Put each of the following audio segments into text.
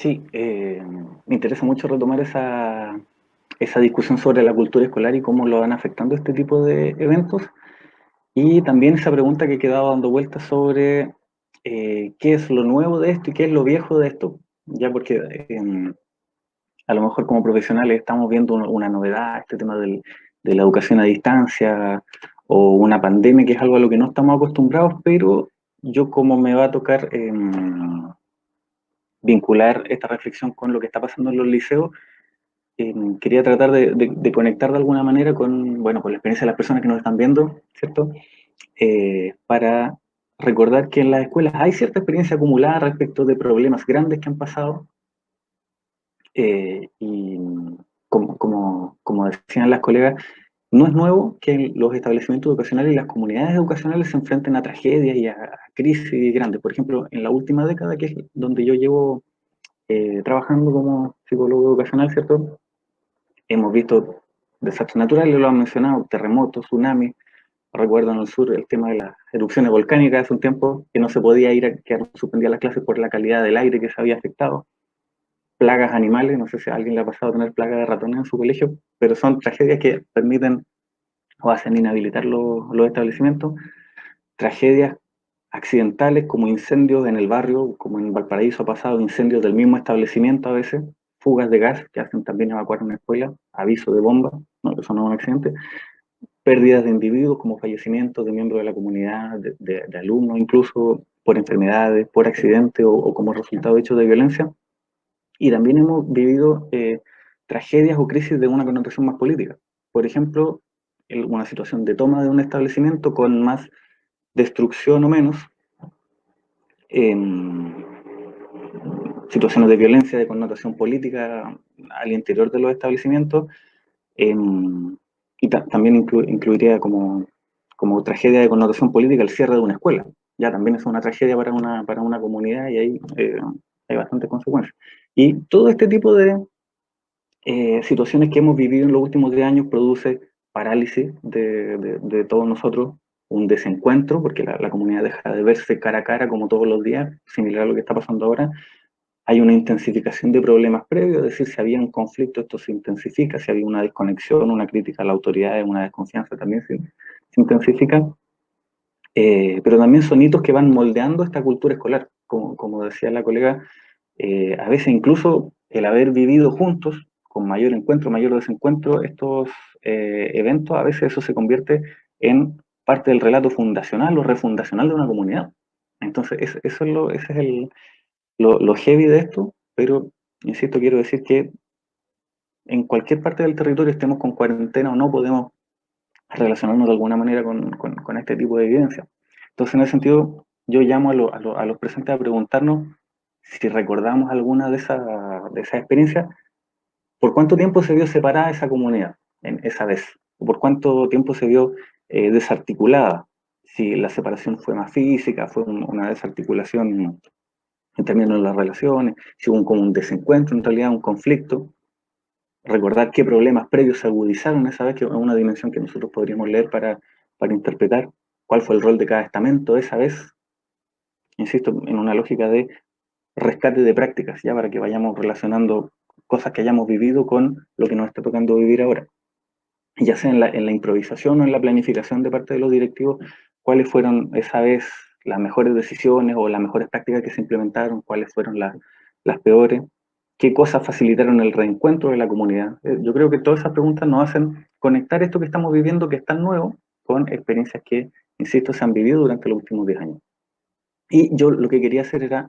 Sí, me interesa mucho retomar esa discusión sobre la cultura escolar y cómo lo van afectando este tipo de eventos. Y también esa pregunta que quedaba dando vueltas sobre qué es lo nuevo de esto y qué es lo viejo de esto. Ya porque a lo mejor como profesionales estamos viendo una novedad, este tema de la educación a distancia o una pandemia, que es algo a lo que no estamos acostumbrados, pero yo como me va a tocar vincular esta reflexión con lo que está pasando en los liceos, quería tratar de conectar de alguna manera con, bueno, con la experiencia de las personas que nos están viendo, ¿cierto? Para recordar que en las escuelas hay cierta experiencia acumulada respecto de problemas grandes que han pasado y como decían las colegas, no es nuevo que los establecimientos educacionales y las comunidades educacionales se enfrenten a tragedias y a crisis grandes. Por ejemplo, en la última década, que es donde yo llevo trabajando como psicólogo educacional, ¿cierto? Hemos visto desastres naturales, lo han mencionado, terremotos, tsunamis. Recuerdo en el sur el tema de las erupciones volcánicas hace un tiempo que no se podía ir a quedar suspendía las clases por la calidad del aire que se había afectado. Plagas animales, no sé si a alguien le ha pasado a tener plagas de ratones en su colegio, pero son tragedias que permiten o hacen inhabilitar los establecimientos. Tragedias accidentales como incendios en el barrio, como en Valparaíso ha pasado, incendios del mismo establecimiento a veces, fugas de gas que hacen también evacuar una escuela, aviso de bomba, no, eso no es un accidente, pérdidas de individuos como fallecimientos de miembros de la comunidad, de alumnos, incluso por enfermedades, por accidentes o como resultado de hechos de violencia. Y también hemos vivido tragedias o crisis de una connotación más política. Por ejemplo, una situación de toma de un establecimiento con más destrucción o menos, situaciones de violencia de connotación política al interior de los establecimientos, eh, y también incluiría como tragedia de connotación política el cierre de una escuela. Ya también es una tragedia para una comunidad y ahí hay bastantes consecuencias. Y todo este tipo de situaciones que hemos vivido en los últimos 10 años produce parálisis de todos nosotros, un desencuentro, porque la comunidad deja de verse cara a cara como todos los días, similar a lo que está pasando ahora. Hay una intensificación de problemas previos, es decir, si había un conflicto, esto se intensifica, si había una desconexión, una crítica a la autoridad, una desconfianza también se intensifica, pero también son hitos que van moldeando esta cultura escolar, como decía la colega, a veces incluso el haber vivido juntos, con mayor encuentro, mayor desencuentro, estos eventos, a veces eso se convierte en parte del relato fundacional o refundacional de una comunidad. Entonces, ese es lo heavy de esto, pero, insisto, quiero decir que en cualquier parte del territorio, estemos con cuarentena o no, podemos relacionarnos de alguna manera con este tipo de evidencia. Entonces, en ese sentido, yo llamo a los presentes a preguntarnos si recordamos alguna de esas experiencias, ¿por cuánto tiempo se vio separada esa comunidad en esa vez? ¿Por cuánto tiempo se vio desarticulada? Si la separación fue más física, fue una desarticulación en términos de las relaciones, si hubo como un desencuentro, en realidad un conflicto, recordar qué problemas previos se agudizaron esa vez, que es una dimensión que nosotros podríamos leer para interpretar cuál fue el rol de cada estamento esa vez, insisto, en una lógica de rescate de prácticas, ya para que vayamos relacionando cosas que hayamos vivido con lo que nos está tocando vivir ahora. Ya sea en la improvisación o en la planificación de parte de los directivos, cuáles fueron esa vez las mejores decisiones o las mejores prácticas que se implementaron, cuáles fueron las peores, qué cosas facilitaron el reencuentro de la comunidad. Yo creo que todas esas preguntas nos hacen conectar esto que estamos viviendo, que es tan nuevo, con experiencias que, insisto, se han vivido durante los últimos 10 años. Y yo lo que quería hacer era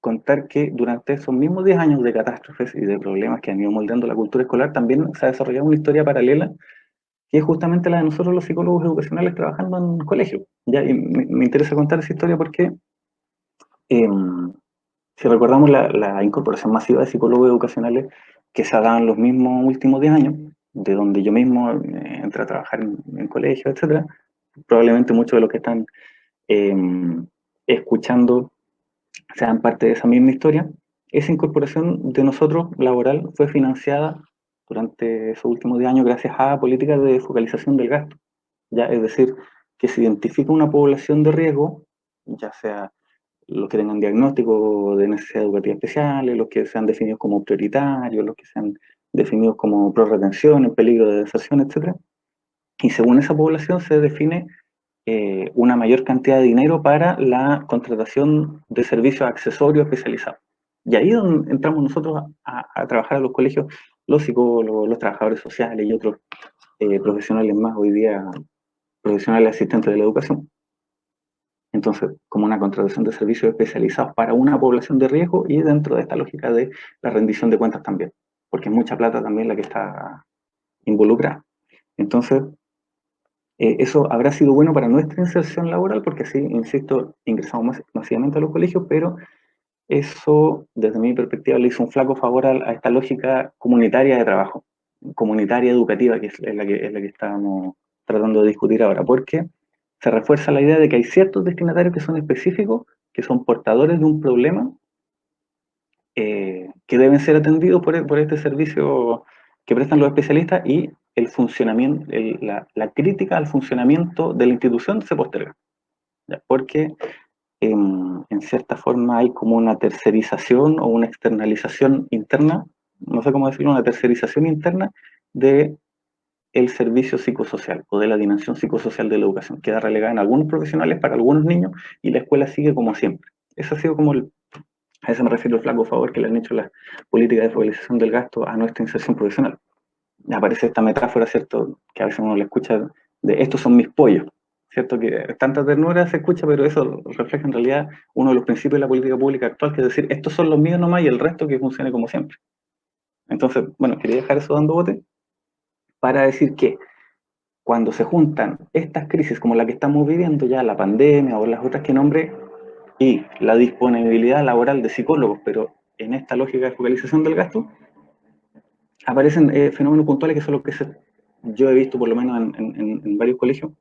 contar que durante esos mismos 10 años de catástrofes y de problemas que han ido moldeando la cultura escolar, también se ha desarrollado una historia paralela que es justamente la de nosotros los psicólogos educacionales trabajando en colegios. ¿Ya? Y me interesa contar esa historia porque eh, si recordamos la incorporación masiva de psicólogos educacionales que se ha dado en los mismos últimos 10 años, de donde yo mismo entré a trabajar en colegios, etcétera, probablemente muchos de los que están eh, escuchando sean parte de esa misma historia. Esa incorporación de nosotros laboral fue financiada durante esos últimos 10 años gracias a políticas de focalización del gasto. ¿Ya? Es decir, que se identifica una población de riesgo, ya sea los que tengan diagnóstico de necesidades educativas especiales, los que sean definidos como prioritarios, los que sean definidos como pro-retención, en peligro de deserción, etcétera. Y según esa población se define una mayor cantidad de dinero para la contratación de servicios accesorios especializados. Y ahí es donde entramos nosotros a trabajar a los colegios, los psicólogos, los trabajadores sociales y otros profesionales más hoy día, profesionales asistentes de la educación. Entonces, como una contratación de servicios especializados para una población de riesgo y dentro de esta lógica de la rendición de cuentas también, porque es mucha plata también la que está involucrada. Entonces, eso habrá sido bueno para nuestra inserción laboral, porque así, insisto, ingresamos masivamente a los colegios, pero eso, desde mi perspectiva, le hizo un flaco favor a esta lógica comunitaria de trabajo, comunitaria educativa, que es la que estábamos tratando de discutir ahora, porque se refuerza la idea de que hay ciertos destinatarios que son específicos, que son portadores de un problema, que deben ser atendidos por este servicio que prestan los especialistas y el funcionamiento, la crítica al funcionamiento de la institución se posterga, ¿ya? Porque en cierta forma hay como una tercerización o una externalización interna, no sé cómo decirlo, una tercerización interna de el servicio psicosocial o de la dimensión psicosocial de la educación. Queda relegada en algunos profesionales para algunos niños y la escuela sigue como siempre. Eso ha sido como a eso me refiero el flaco favor que le han hecho las políticas de focalización del gasto a nuestra inserción profesional. Aparece esta metáfora, ¿cierto? Que a veces uno le escucha de estos son mis pollos, ¿cierto? Que tanta ternura se escucha, pero eso refleja en realidad uno de los principios de la política pública actual, que es decir, estos son los míos nomás y el resto que funcione como siempre. Entonces, bueno, quería dejar eso dando bote para decir que cuando se juntan estas crisis como la que estamos viviendo ya, la pandemia o las otras que nombré, y la disponibilidad laboral de psicólogos, pero en esta lógica de focalización del gasto, aparecen fenómenos puntuales que son los que yo he visto por lo menos en varios colegios,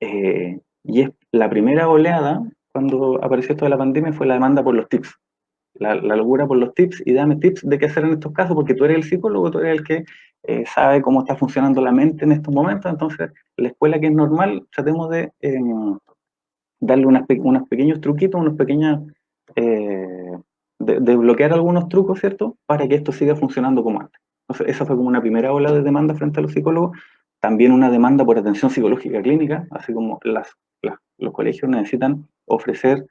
y es la primera oleada, cuando apareció esto de la pandemia, fue la demanda por los tips. La locura por los tips y dame tips de qué hacer en estos casos, porque tú eres el psicólogo, tú eres el que sabe cómo está funcionando la mente en estos momentos, entonces la escuela que es normal, tratemos de darle unos pequeños truquitos, unos pequeños, de bloquear algunos trucos, ¿cierto? Para que esto siga funcionando como antes. Entonces, esa fue como una primera ola de demanda frente a los psicólogos, también una demanda por atención psicológica clínica, así como los colegios necesitan ofrecer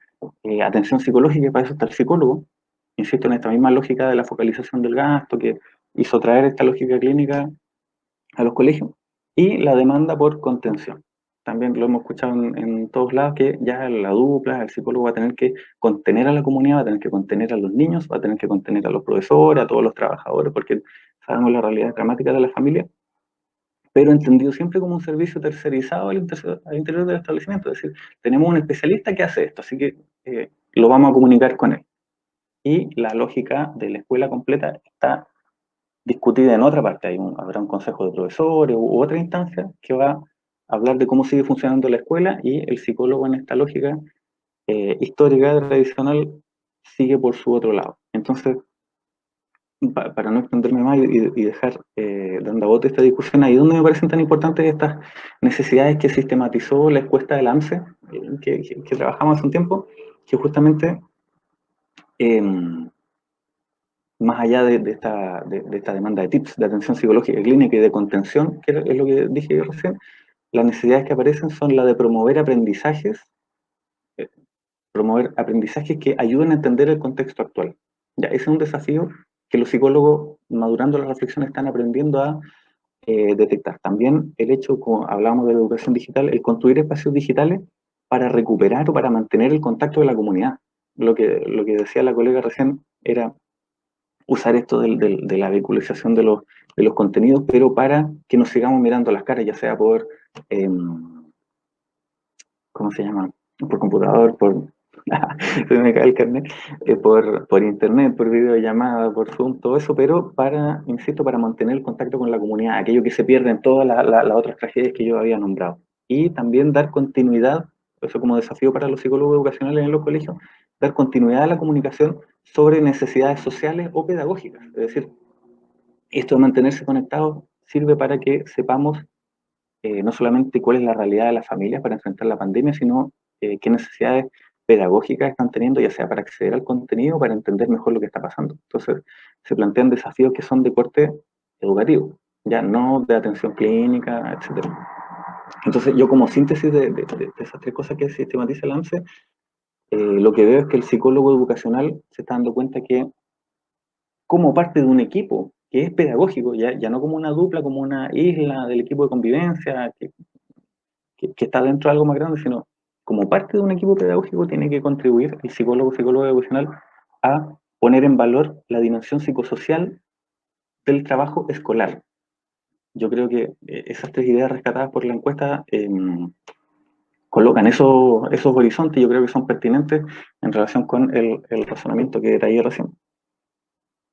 atención psicológica y para eso está el psicólogo. Insisto en esta misma lógica de la focalización del gasto que hizo traer esta lógica clínica a los colegios y la demanda por contención. También lo hemos escuchado en todos lados que ya la dupla, el psicólogo va a tener que contener a la comunidad, va a tener que contener a los niños, va a tener que contener a los profesores, a todos los trabajadores, porque sabemos la realidad dramática de la familia, pero entendido siempre como un servicio tercerizado al interior del establecimiento. Es decir, tenemos un especialista que hace esto, así que lo vamos a comunicar con él. Y la lógica de la escuela completa está discutida en otra parte. Habrá un consejo de profesores u otra instancia que va a hablar de cómo sigue funcionando la escuela y el psicólogo en esta lógica histórica, tradicional, sigue por su otro lado. Entonces, para no extenderme más y dejar dando a bote esta discusión, ahí donde me parecen tan importantes estas necesidades que sistematizó la encuesta del ANSE, que trabajamos hace un tiempo, que justamente eh, más allá de esta demanda de tips, de atención psicológica clínica y de contención, que es lo que dije recién, las necesidades que aparecen son la de eh, promover aprendizajes que ayuden a entender el contexto actual. Ya, ese es un desafío que los psicólogos, madurando la reflexión, están aprendiendo a detectar. También el hecho, como hablábamos de la educación digital, el construir espacios digitales para recuperar o para mantener el contacto de la comunidad. Lo que decía la colega recién era usar esto de la vehiculización de los contenidos, pero para que nos sigamos mirando las caras, ya sea por, eh, ¿cómo se llama? Por computador, se me cae el carnet, por internet, por videollamada, por Zoom, todo eso, pero insisto, para mantener el contacto con la comunidad, aquello que se pierde en todas las otras tragedias que yo había nombrado. Y también dar continuidad, eso como desafío para los psicólogos educacionales en los colegios, dar continuidad a la comunicación sobre necesidades sociales o pedagógicas. Es decir, esto de mantenerse conectados sirve para que sepamos no solamente cuál es la realidad de las familias para enfrentar la pandemia, sino qué necesidades pedagógicas están teniendo, ya sea para acceder al contenido o para entender mejor lo que está pasando. Entonces, se plantean desafíos que son de corte educativo, ya no de atención clínica, etcétera. Entonces, yo como síntesis de esas tres cosas que sistematiza el AMSE, lo que veo es que el psicólogo educacional se está dando cuenta que como parte de un equipo que es pedagógico, ya no como una dupla, como una isla del equipo de convivencia que está dentro de algo más grande, sino como parte de un equipo pedagógico tiene que contribuir el psicólogo educacional a poner en valor la dimensión psicosocial del trabajo escolar. Yo creo que esas tres ideas rescatadas por la encuesta colocan esos horizontes, yo creo que son pertinentes en relación con el razonamiento que traía recién.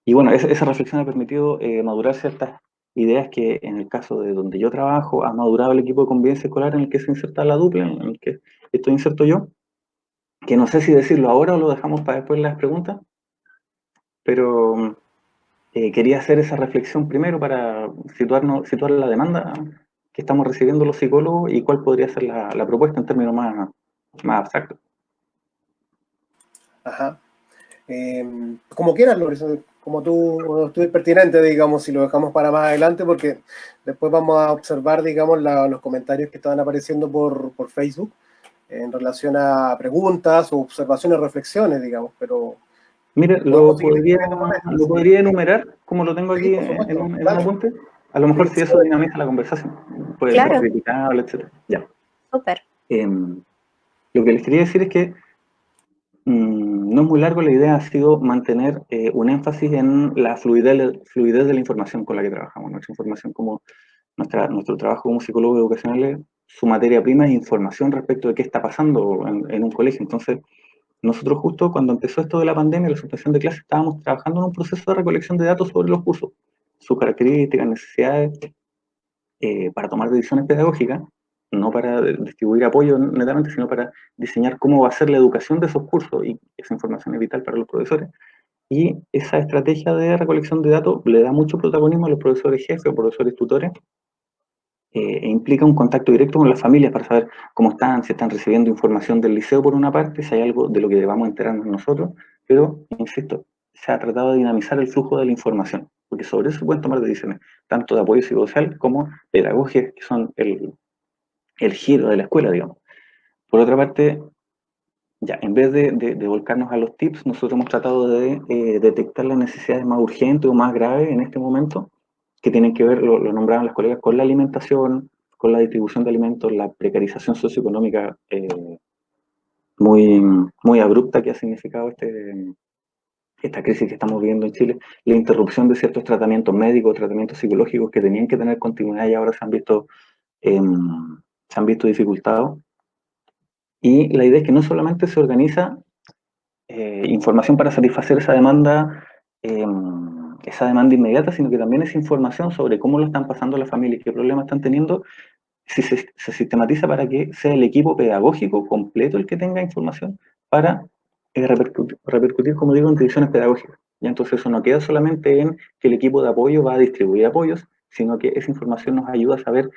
Y bueno, esa reflexión ha permitido madurar ciertas ideas que en el caso de donde yo trabajo ha madurado el equipo de convivencia escolar en el que se inserta la dupla, en el que estoy inserto yo, que no sé si decirlo ahora o lo dejamos para después las preguntas, pero quería hacer esa reflexión primero para situar la demanda que estamos recibiendo los psicólogos y cuál podría ser la propuesta en términos más abstractos. Ajá. Como quieras, Loris, como tú es pertinente, digamos, si lo dejamos para más adelante, porque después vamos a observar, digamos, los comentarios que estaban apareciendo por Facebook en relación a preguntas o observaciones, reflexiones, digamos, pero Mire, podemos seguir discutiendo con esto. lo podría enumerar, como lo tengo Sí, aquí por supuesto, en un dale. apunte. A lo mejor Sí, si eso dinamiza la conversación, puede ser Claro, criticable, etc. Ya. súper. Lo que les quería decir es que no es muy largo, la idea ha sido mantener un énfasis en la fluidez de la información con la que trabajamos. Nuestra información como nuestro trabajo como psicólogo educacional, su materia prima es información respecto de qué está pasando en un colegio. Entonces, nosotros justo cuando empezó esto de la pandemia, la suspensión de clases, estábamos trabajando en un proceso de recolección de datos sobre los cursos, sus características, necesidades, para tomar decisiones pedagógicas, no para distribuir apoyo netamente, sino para diseñar cómo va a ser la educación de esos cursos, y esa información es vital para los profesores. Y esa estrategia de recolección de datos le da mucho protagonismo a los profesores jefes o profesores tutores, e implica un contacto directo con las familias para saber cómo están, si están recibiendo información del liceo por una parte, si hay algo de lo que debamos enterarnos nosotros, pero, insisto, se ha tratado de dinamizar el flujo de la información, porque sobre eso se pueden tomar decisiones, tanto de apoyo psicosocial como pedagógicas, que son el giro de la escuela, digamos. Por otra parte, ya, en vez de volcarnos a los tips, nosotros hemos tratado de detectar las necesidades más urgentes o más graves en este momento, que tienen que ver, lo nombraron las colegas, con la alimentación, con la distribución de alimentos, la precarización socioeconómica muy, muy abrupta que ha significado esta crisis que estamos viviendo en Chile, la interrupción de ciertos tratamientos médicos, tratamientos psicológicos que tenían que tener continuidad y ahora se han visto dificultados. Y la idea es que no solamente se organiza información para satisfacer eh, esa demanda inmediata, sino que también es información sobre cómo lo están pasando las familias, qué problemas están teniendo, si se sistematiza para que sea el equipo pedagógico completo el que tenga información para repercutir, como digo, en decisiones pedagógicas. Y entonces eso no queda solamente en que el equipo de apoyo va a distribuir apoyos, sino que esa información nos ayuda a saber,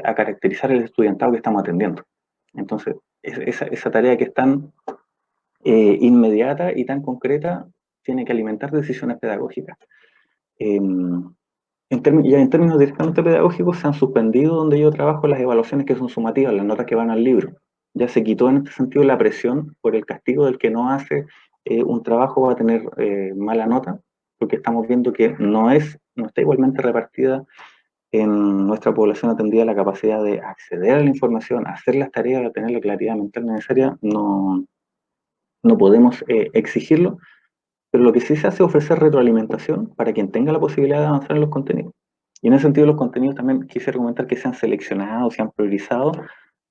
a caracterizar el estudiantado que estamos atendiendo. Entonces, esa tarea que es tan inmediata y tan concreta tiene que alimentar decisiones pedagógicas. Ya en términos directamente pedagógicos, se han suspendido donde yo trabajo las evaluaciones que son sumativas, las notas que van al libro. Ya se quitó en este sentido la presión por el castigo del que no hace un trabajo va a tener mala nota, porque estamos viendo que no está igualmente repartida en nuestra población atendida la capacidad de acceder a la información, hacer las tareas, tener la claridad mental necesaria. No podemos exigirlo, pero lo que sí se hace es ofrecer retroalimentación para quien tenga la posibilidad de avanzar en los contenidos. Y en ese sentido los contenidos también quisiera comentar que se han seleccionado, se han priorizado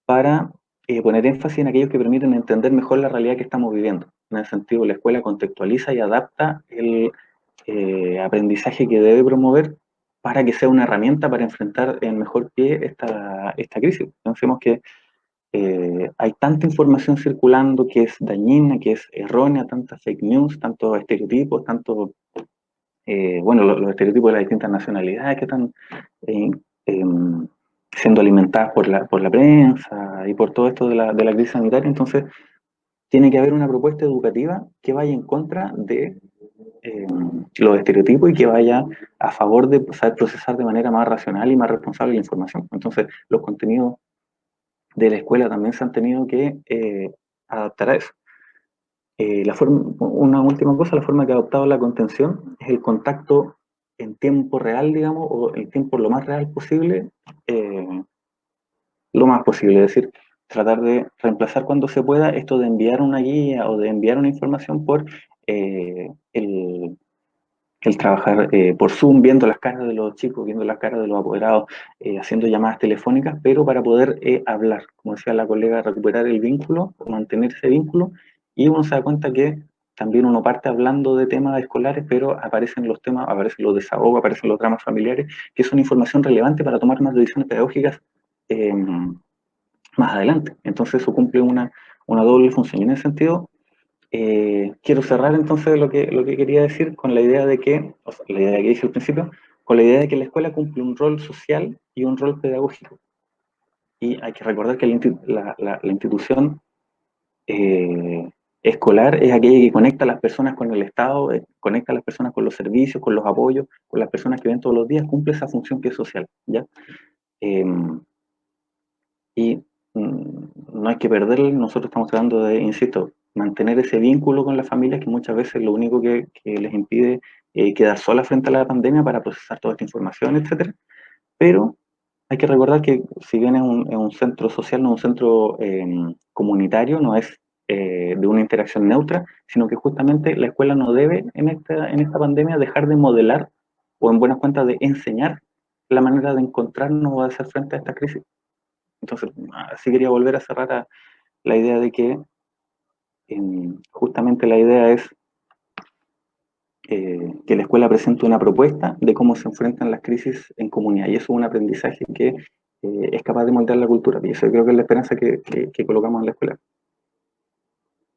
para poner énfasis en aquellos que permiten entender mejor la realidad que estamos viviendo. En ese sentido, la escuela contextualiza y adapta el aprendizaje que debe promover para que sea una herramienta para enfrentar en mejor pie esta crisis. Pensemos que hay tanta información circulando que es dañina, que es errónea, tantas fake news, tantos estereotipos, los estereotipos de las distintas nacionalidades que están eh, eh, siendo alimentadas por la prensa y por todo esto de la crisis sanitaria. Entonces, tiene que haber una propuesta educativa que vaya en contra de los estereotipos y que vaya a favor de saber procesar de manera más racional y más responsable la información. Entonces, los contenidos de la escuela también se han tenido que adaptar a eso. Una última cosa, la forma que ha adoptado la contención es el contacto en tiempo real, digamos, o el tiempo lo más real posible, lo más posible, es decir, tratar de reemplazar cuando se pueda esto de enviar una guía o de enviar una información por el trabajar por Zoom, viendo las caras de los chicos, viendo las caras de los apoderados, haciendo llamadas telefónicas, pero para poder hablar, como decía la colega, recuperar el vínculo, mantener ese vínculo, y uno se da cuenta que también uno parte hablando de temas escolares, pero aparecen los temas, aparecen los desahogos, aparecen los dramas familiares, que son información relevante para tomar más decisiones pedagógicas eh, más adelante. Entonces eso cumple una doble función. Y en ese sentido, quiero cerrar entonces lo que quería decir con la idea de que, o sea, la idea que dije al principio, con la idea de que la escuela cumple un rol social y un rol pedagógico. Y hay que recordar que la institución eh, escolar es aquella que conecta a las personas con el Estado, conecta a las personas con los servicios, con los apoyos, con las personas que ven todos los días, cumple esa función que es social, ¿ya? Eh, y no hay que perderle, nosotros estamos tratando de, insisto, mantener ese vínculo con las familias que muchas veces lo único que les impide quedar solas frente a la pandemia para procesar toda esta información, etcétera. Pero hay que recordar que si bien es un centro social, no es un centro comunitario, no es de una interacción neutra, sino que justamente la escuela no debe en esta pandemia dejar de modelar o en buenas cuentas de enseñar la manera de encontrarnos o de hacer frente a esta crisis. Entonces, así quería volver a cerrar la idea de que justamente la idea es que la escuela presente una propuesta de cómo se enfrentan las crisis en comunidad. Y eso es un aprendizaje que es capaz de moldear la cultura. Y eso creo que es la esperanza que colocamos en la escuela.